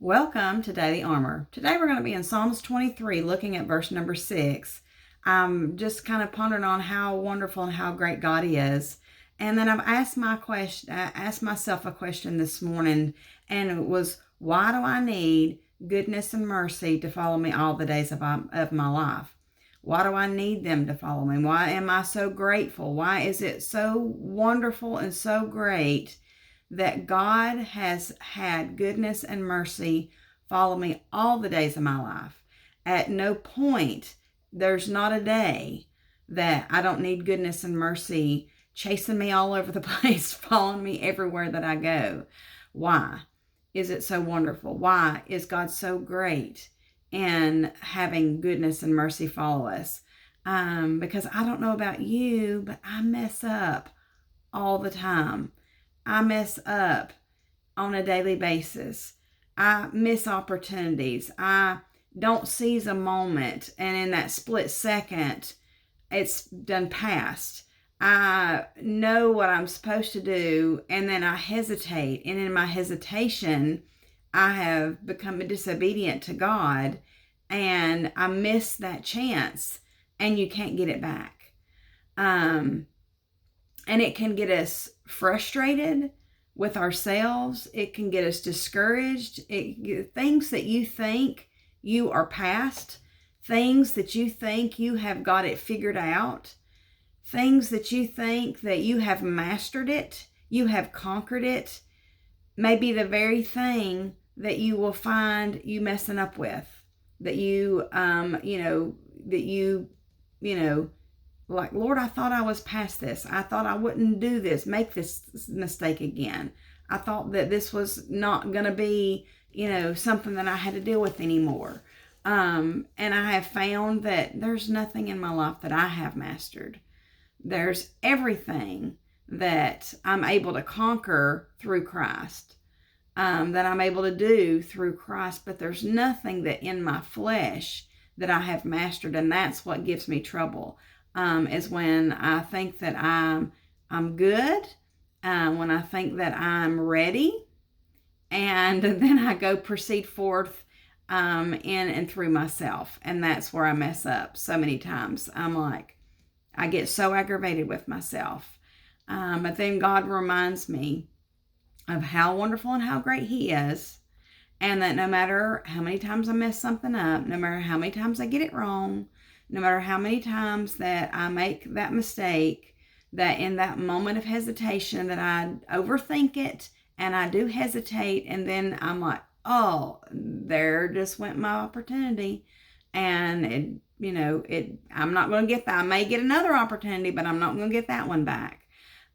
Welcome to Daily Armor. Today we're going to be in Psalms 23, looking at verse number 6. I'm just kind of pondering on how wonderful and how great God is. And then I've asked myself a question this morning, and it was, why do I need goodness and mercy to follow me all the days of my life? Why do I need them to follow me? Why am I so grateful? Why is it so wonderful and so great that God has had goodness and mercy follow me all the days of my life? At no point, there's not a day that I don't need goodness and mercy chasing me all over the place, following me everywhere that I go. Why is it so wonderful? Why is God so great in having goodness and mercy follow us? Because I don't know about you, but I mess up all the time. I mess up on a daily basis. I miss opportunities. I don't seize a moment, and in that split second, it's done past. I know what I'm supposed to do, and then I hesitate. And in my hesitation, I have become disobedient to God, and I miss that chance, and you can't get it back. And it can get us frustrated with ourselves. It can get us discouraged. Things that you think you are past, things that you think you have got it figured out, things that you think that you have mastered it, you have conquered it, may be the very thing that you will find you messing up with, that like, Lord, I thought I was past this. I thought I wouldn't do this, make this mistake again. I thought that this was not going to be, something that I had to deal with anymore. And I have found that there's nothing in my life that I have mastered. There's everything that I'm able to conquer through Christ, that I'm able to do through Christ, but there's nothing that in my flesh that I have mastered, and that's what gives me trouble. Is when I think that I'm good, when I think that I'm ready, and then I go proceed forth in and through myself, and that's where I mess up so many times. I get so aggravated with myself, but then God reminds me of how wonderful and how great He is, and that no matter how many times I mess something up, no matter how many times I get it wrong, no matter how many times that I make that mistake, that in that moment of hesitation that I overthink it and I do hesitate, and then I'm like, oh, there just went my opportunity. And I'm not going to get that. I may get another opportunity, but I'm not going to get that one back.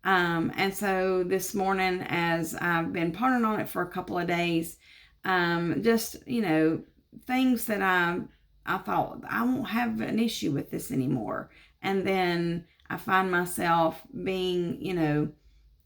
And so this morning, as I've been pondering on it for a couple of days, things that I thought, I won't have an issue with this anymore. And then I find myself being,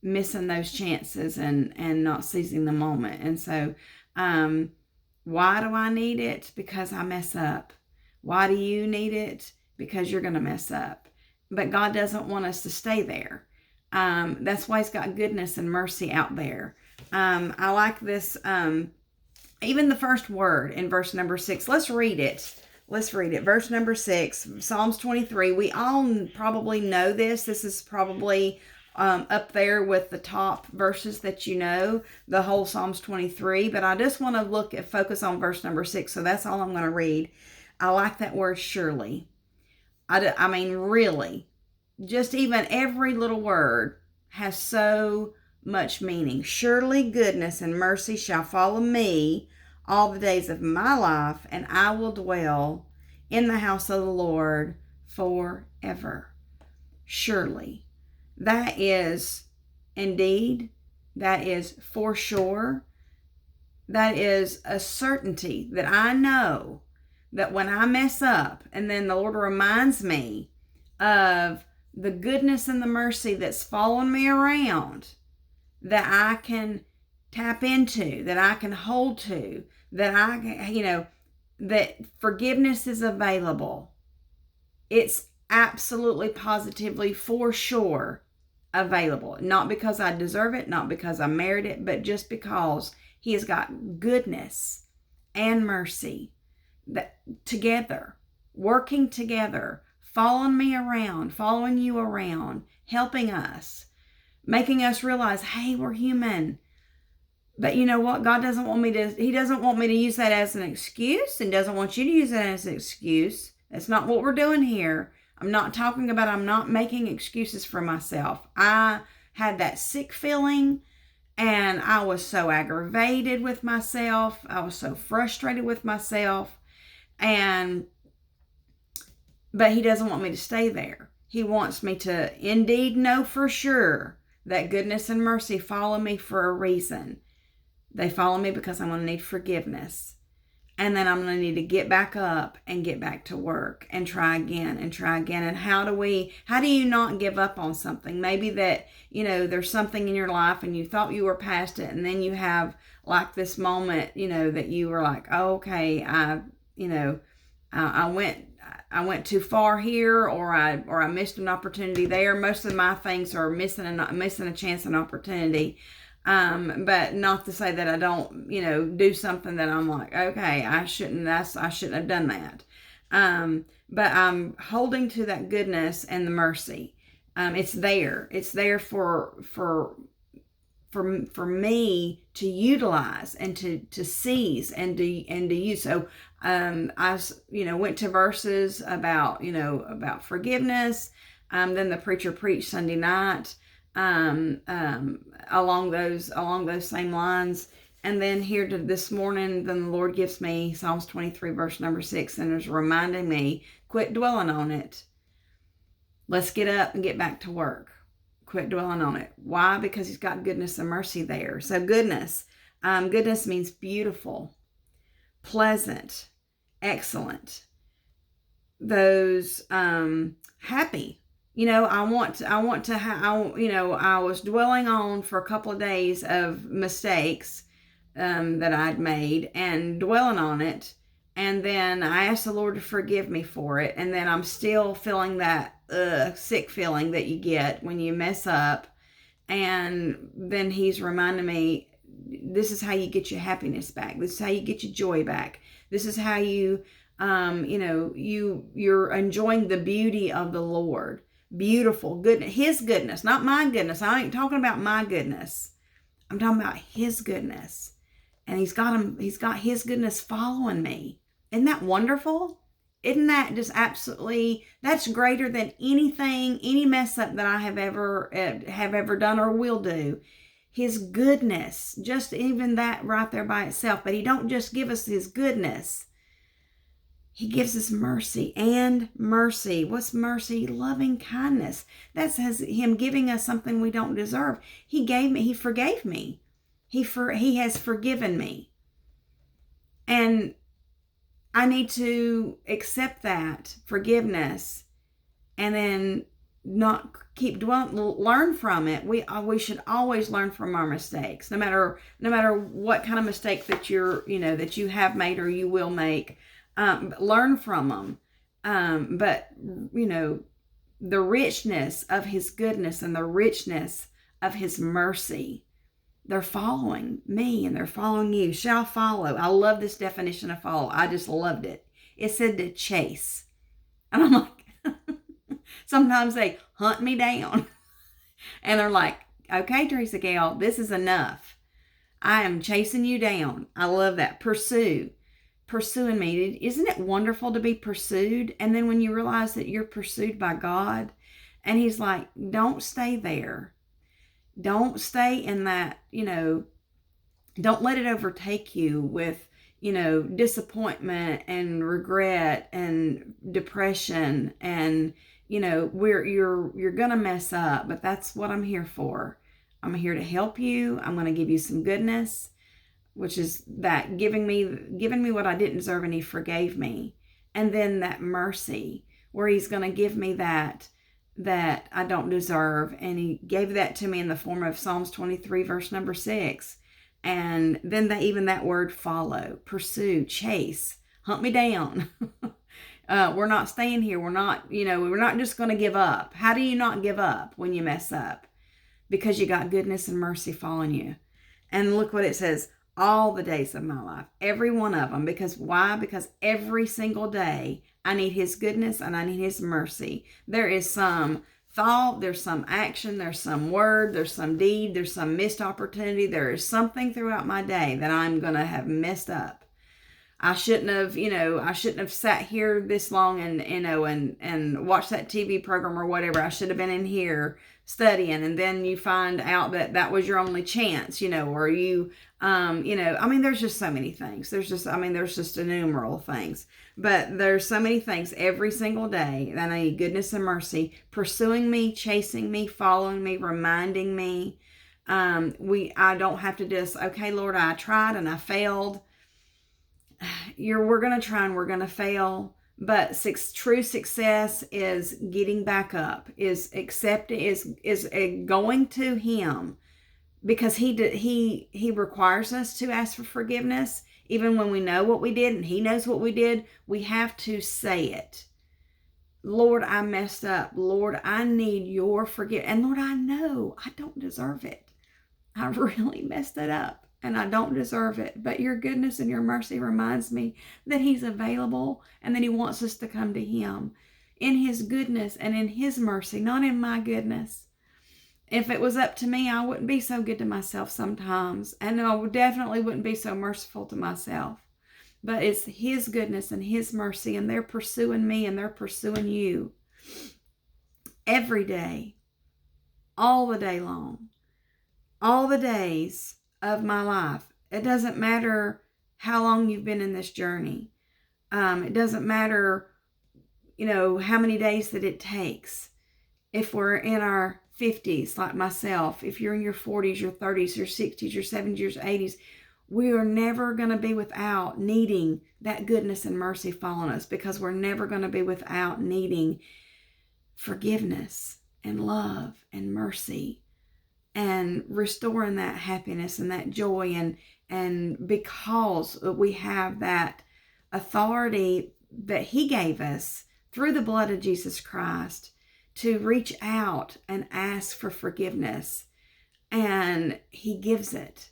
missing those chances and not seizing the moment. And so, why do I need it? Because I mess up. Why do you need it? Because you're going to mess up. But God doesn't want us to stay there. That's why He's got goodness and mercy out there. I like this, even the first word in verse number 6. Let's read it. Verse number 6, Psalms 23. We all probably know this. This is probably up there with the top verses that the whole Psalms 23. But I just want to focus on verse number 6. So that's all I'm going to read. I like that word surely. I mean, really, just even every little word has so much meaning. Surely goodness and mercy shall follow me all the days of my life, and I will dwell in the house of the Lord forever. Surely. That is indeed, that is for sure, that is a certainty that I know that when I mess up, and then the Lord reminds me of the goodness and the mercy that's following me around, that I can tap into, that I can hold to, that that forgiveness is available. It's absolutely, positively, for sure available. Not because I deserve it, not because I merit it, but just because He has got goodness and mercy, that together, working together, following me around, following you around, helping us, making us realize, hey, we're human. But you know what? God doesn't want me to, He doesn't want me to use that as an excuse, and doesn't want you to use that as an excuse. That's not what we're doing here. I'm not making excuses for myself. I had that sick feeling, and I was so aggravated with myself. I was so frustrated with myself. But He doesn't want me to stay there. He wants me to indeed know for sure that goodness and mercy follow me for a reason. They follow me because I'm going to need forgiveness. And then I'm going to need to get back up and get back to work and try again and try again. And how do you not give up on something? Maybe that, there's something in your life and you thought you were past it. And then you have like this moment, that you were like, oh, okay, I went too far here, or I missed an opportunity there. Most of my things are missing a chance and opportunity. But not to say that I don't, do something that I'm like, okay, I shouldn't have done that. But I'm holding to that goodness and the mercy. It's there for me to utilize and to seize and to use. So, I went to verses about forgiveness. Then the preacher preached Sunday night, along those same lines. And then here this morning, then the Lord gives me Psalms 23 verse number 6, and is reminding me, quit dwelling on it. Let's get up and get back to work. Quit dwelling on it. Why? Because He's got goodness and mercy there. So goodness means beautiful, pleasant, excellent. Those happy. I was dwelling on for a couple of days of mistakes that I'd made, and dwelling on it. And then I asked the Lord to forgive me for it. And then I'm still feeling that sick feeling that you get when you mess up. And then He's reminding me, this is how you get your happiness back. This is how you get your joy back. This is how you're enjoying the beauty of the Lord. Beautiful goodness, His goodness, not my goodness. I ain't talking about my goodness. I'm talking about His goodness. And He's got His goodness following me. Isn't that wonderful? Isn't that just absolutely, that's greater than anything, any mess up that I have ever done or will do. His goodness, just even that right there by itself. But He don't just give us His goodness. He gives us mercy and mercy. What's mercy? Loving kindness. That's Him giving us something we don't deserve. He forgave me. He has forgiven me. And I need to accept that forgiveness and then not keep dwelling, learn from it. We should always learn from our mistakes, no matter what kind of mistake that that you have made or you will make. Learn from them. But the richness of His goodness and the richness of His mercy, they're following me and they're following you. Shall follow. I love this definition of follow. I just loved it. It said to chase. And I'm like, sometimes they hunt me down. And they're like, okay, Teresa Gale, this is enough. I am chasing you down. I love that. Pursuing me. Isn't it wonderful to be pursued? And then when you realize that you're pursued by God, and He's like, don't stay there. Don't stay in that, don't let it overtake you with, disappointment and regret and depression. And, you're going to mess up, but that's what I'm here for. I'm here to help you. I'm going to give you some goodness, which is that giving me what I didn't deserve, and He forgave me. And then that mercy, where He's going to give me that I don't deserve. And He gave that to me in the form of Psalms 23 verse number 6. And then that word follow, pursue, chase, hunt me down. We're not staying here. We're not just going to give up. How do you not give up when you mess up? Because you got goodness and mercy following you. And look what it says. all the days of my life, every one of them. Because why? Because every single day I need his goodness and I need his mercy. There is some thought, there's some action, there's some word, there's some deed, there's some missed opportunity. There is something throughout my day that I'm going to have messed up. I shouldn't have sat here this long and watched that TV program or whatever. I should have been in here studying. And then you find out that was your only chance, or you, there's just so many things. There's just innumerable things, but there's so many things every single day that I need goodness and mercy pursuing me, chasing me, following me, reminding me. I don't have to just, okay, Lord, I tried and I failed. We're going to try and we're going to fail, but true success is getting back up, is accepting, is going to him, because he requires us to ask for forgiveness. Even when we know what we did and he knows what we did, we have to say it. Lord, I messed up. Lord, I need your forgiveness. And Lord, I know I don't deserve it. I really messed it up. And I don't deserve it. But your goodness and your mercy reminds me that he's available and that he wants us to come to him in his goodness and in his mercy, not in my goodness. If it was up to me, I wouldn't be so good to myself sometimes. And I definitely wouldn't be so merciful to myself. But it's his goodness and his mercy, and they're pursuing me and they're pursuing you every day, all the day long, all the days of my life. It doesn't matter how long you've been in this journey. It doesn't matter, how many days that it takes. If we're in our 50s, like myself, if you're in your 40s, your 30s, your 60s, your 70s, your 80s, we are never going to be without needing that goodness and mercy fall on us, because we're never going to be without needing forgiveness and love and mercy and restoring that happiness and that joy. And because we have that authority that he gave us through the blood of Jesus Christ to reach out and ask for forgiveness, and he gives it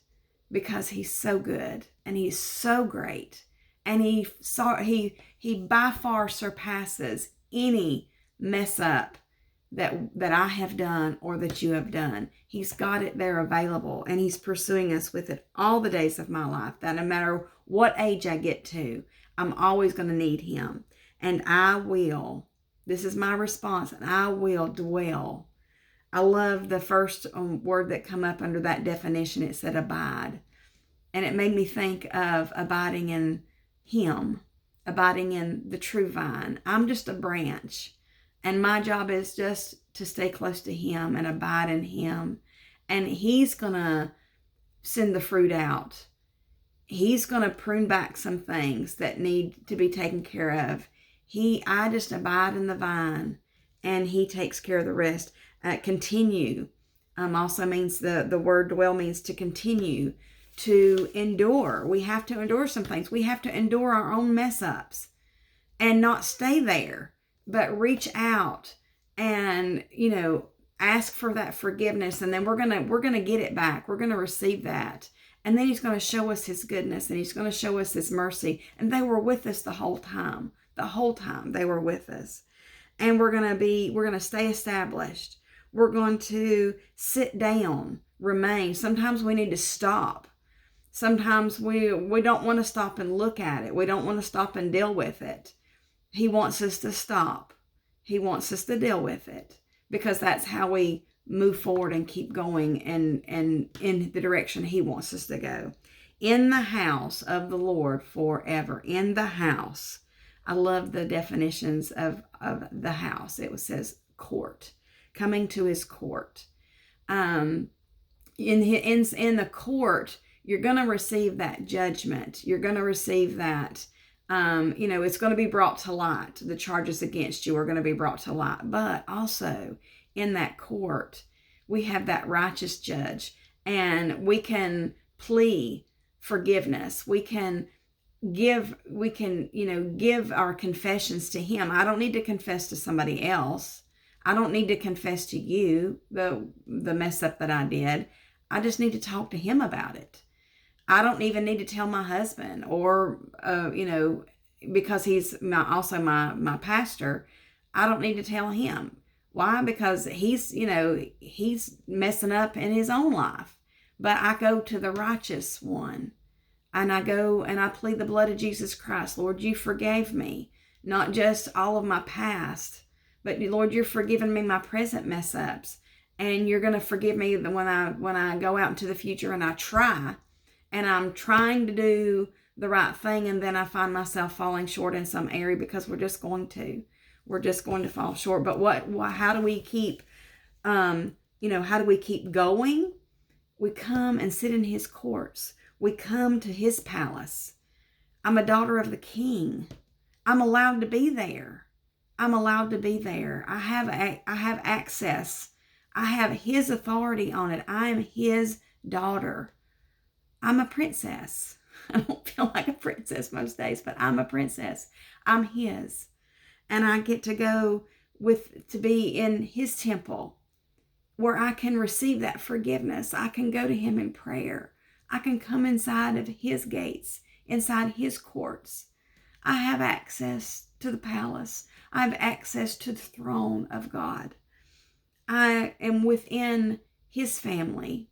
because he's so good and he's so great, and he by far surpasses any mess up that I have done or that you have done. He's got it there available, and he's pursuing us with it all the days of my life, that no matter what age I get to, I'm always going to need him. And I will, this is my response, and I will dwell. I love the first word that come up under that definition. It said abide. And it made me think of abiding in him, abiding in the true vine. I'm just a branch. And my job is just to stay close to him and abide in him. And he's going to send the fruit out. He's going to prune back some things that need to be taken care of. I just abide in the vine, and he takes care of the rest. Continue also means, the word dwell means to continue, to endure. We have to endure some things. We have to endure our own mess ups and not stay there, but reach out and, ask for that forgiveness. And then we're going to get it back. We're going to receive that. And then he's going to show us his goodness, and he's going to show us his mercy. And they were with us the whole time. The whole time they were with us. And we're going to stay established. We're going to sit down, remain. Sometimes we need to stop. Sometimes we don't want to stop and look at it. We don't want to stop and deal with it. He wants us to stop. He wants us to deal with it, because that's how we move forward and keep going and in the direction he wants us to go. In the house of the Lord forever. In the house. I love the definitions of the house. It says court. Coming to his court. In the court, you're going to receive that judgment. You're going to receive that. It's going to be brought to light. The charges against you are going to be brought to light. But also in that court, we have that righteous judge, and we can plea forgiveness. We can give our confessions to him. I don't need to confess to somebody else. I don't need to confess to you the mess up that I did. I just need to talk to him about it. I don't even need to tell my husband, or because he's also my pastor. I don't need to tell him. Why? Because he's messing up in his own life. But I go to the righteous one, and I go and I plead the blood of Jesus Christ. Lord, you forgave me, not just all of my past, but Lord, you're forgiving me my present mess ups, and you're going to forgive me when I go out into the future and I try, and I'm trying to do the right thing, and then I find myself falling short in some area, because we're just going to fall short. But how do we keep how do we keep going? We come and sit in his courts. We come to his palace. I'm a daughter of the King. I'm allowed to be there. I'm allowed to be there. I have access. I have his authority on it. I am his daughter. I'm a princess. I don't feel like a princess most days, but I'm a princess. I'm his. And I get to go to be in his temple, where I can receive that forgiveness. I can go to him in prayer. I can come inside of his gates, inside his courts. I have access to the palace. I have access to the throne of God. I am within his family.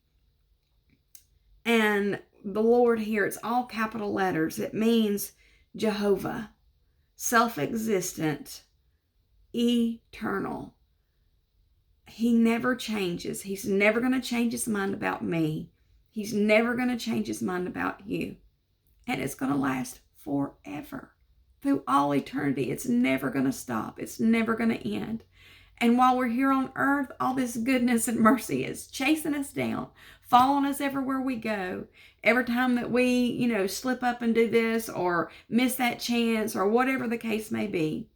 And the Lord here, it's all capital letters. It means Jehovah, self-existent, eternal. He never changes. He's never going to change his mind about me. He's never going to change his mind about you. And it's going to last forever, through all eternity. It's never going to stop. It's never going to end. And while we're here on earth, all this goodness and mercy is chasing us down, following us everywhere we go. Every time that we, slip up and do this, or miss that chance, or whatever the case may be,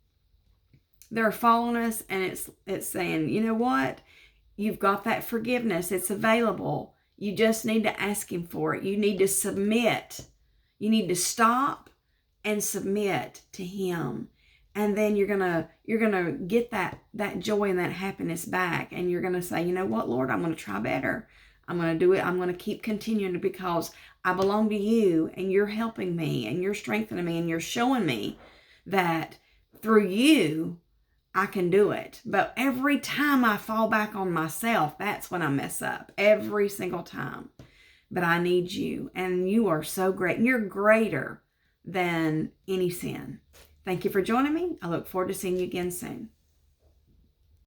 they're following us, and it's saying, you know what? You've got that forgiveness. It's available. You just need to ask him for it. You need to submit. You need to stop and submit to him. And then you're gonna get that joy and that happiness back. And you're gonna say, you know what, Lord, I'm gonna try better. I'm gonna do it. I'm gonna keep continuing, because I belong to you, and you're helping me, and you're strengthening me, and you're showing me that through you, I can do it. But every time I fall back on myself, that's when I mess up. Every single time. But I need you. And you are so great. And you're greater than any sin. Thank you for joining me. I look forward to seeing you again soon.